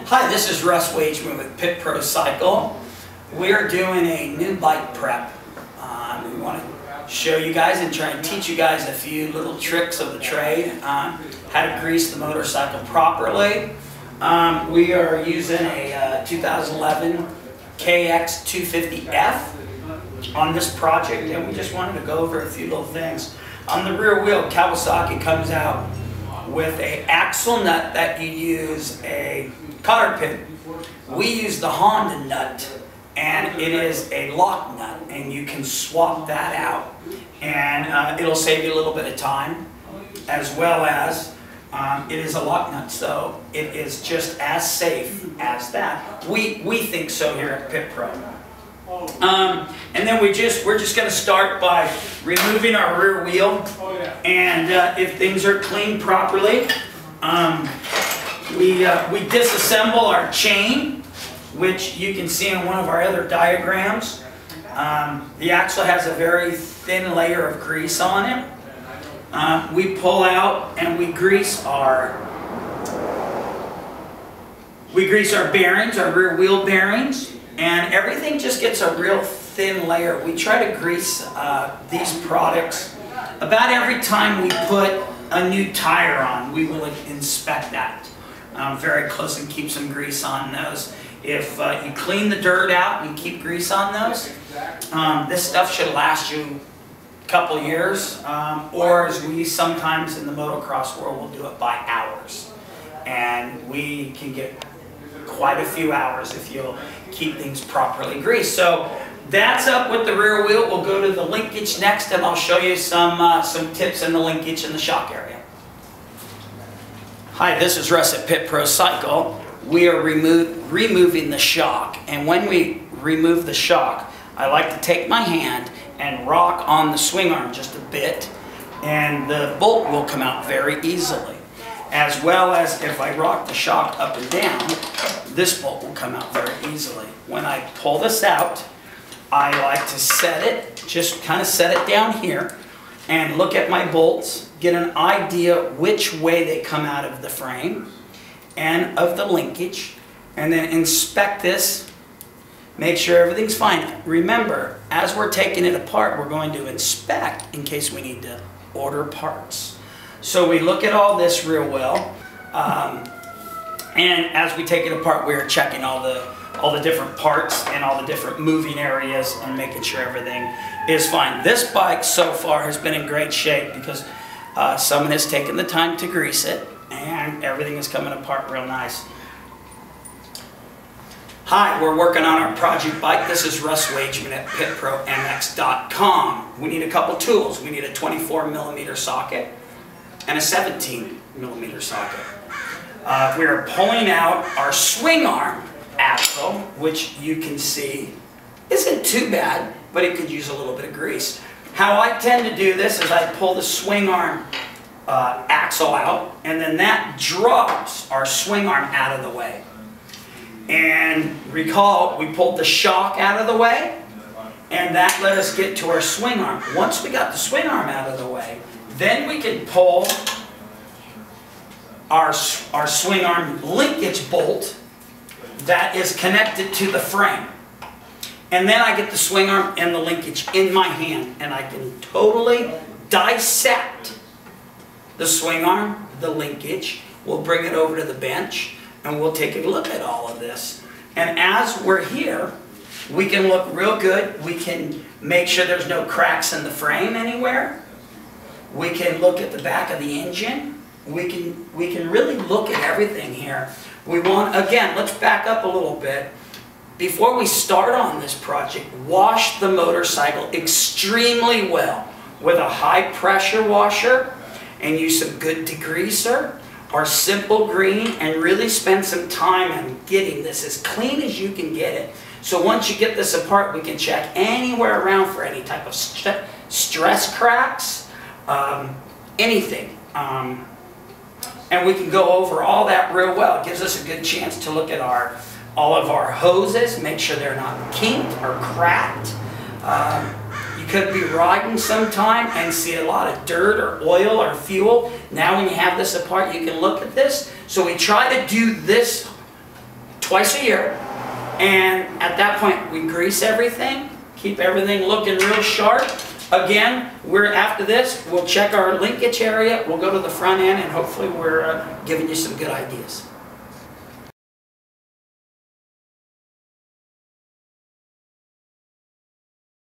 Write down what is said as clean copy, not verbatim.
Hi, this is Russ with Pit Pro Cycle. We're doing a new bike prep. We want to show you guys and try and teach you guys a few little tricks of the trade, how to grease the motorcycle properly. We are using a 2011 KX 250F on this project, and we just wanted to go over a few little things. On the rear wheel, Kawasaki comes out with an axle nut that you use a cotter pin. We use the Honda nut, and it is a lock nut, and you can swap that out, and it'll save you a little bit of time, as well as it is a lock nut, so it is just as safe as that. We think so here at Pit Pro. And then we're just going to start by removing our rear wheel, and if things are cleaned properly, we disassemble our chain, which you can see in one of our other diagrams. The axle has a very thin layer of grease on it. We pull out and we grease our bearings, our rear wheel bearings. And everything just gets a real thin layer. We try to grease these products about every time we put a new tire on. We will inspect that very close and keep some grease on those. If you clean the dirt out and keep grease on those, this stuff should last you a couple years, or as we sometimes in the motocross world will do it by hours. And we can get quite a few hours if you'll keep things properly greased. So that's up with the rear wheel. We'll go to the linkage next, and I'll show you some tips in the linkage in the shock area. Hi, this is Russ at Pit Pro Cycle. We are removing the shock, and when we remove the shock, I like to take my hand and rock on the swing arm just a bit, and the bolt will come out very easily. As well as if I rock the shock up and down, this bolt will come out very easily. When I pull this out, I like to set it, just kind of set it down here, and look at my bolts, get an idea which way they come out of the frame and of the linkage, and then inspect this, make sure everything's fine. Remember, as we're taking it apart, we're going to inspect in case we need to order parts. So we look at all this real well, and as we take it apart, we're checking all the different parts and all the different moving areas and making sure everything is fine. This bike so far has been in great shape because someone has taken the time to grease it, and everything is coming apart real nice. Hi, we're working on our project bike. This is Russ Wageman at pitpromx.com. We need a couple tools. We need a 24mm socket and a 17mm socket. We are pulling out our swing arm axle, which you can see isn't too bad, but it could use a little bit of grease. How I tend to do this is I pull the swing arm axle out, and then that drops our swing arm out of the way. And recall, we pulled the shock out of the way, and that let us get to our swing arm. Once we got the swing arm out of the way, then we can pull our swing arm linkage bolt that is connected to the frame. And then I get the swing arm and the linkage in my hand, and I can totally dissect the swing arm, the linkage. We'll bring it over to the bench, and we'll take a look at all of this. And as we're here, we can look real good. We can make sure there's no cracks in the frame anywhere. We can look at the back of the engine. We can really look at everything here. We want, again, let's back up a little bit. Before we start on this project, wash the motorcycle extremely well with a high pressure washer, and use some good degreaser or simple green, and really spend some time in getting this as clean as you can get it. So once you get this apart, we can check anywhere around for any type of stress cracks, anything. And we can go over all that real well. It gives us a good chance to look at all of our hoses, make sure they're not kinked or cracked. You could be riding sometime and see a lot of dirt or oil or fuel. Now when you have this apart, you can look at this. So we try to do this twice a year. And at that point, we grease everything, keep everything looking real sharp. Again, after this, we'll check our linkage area, we'll go to the front end, and hopefully we're giving you some good ideas.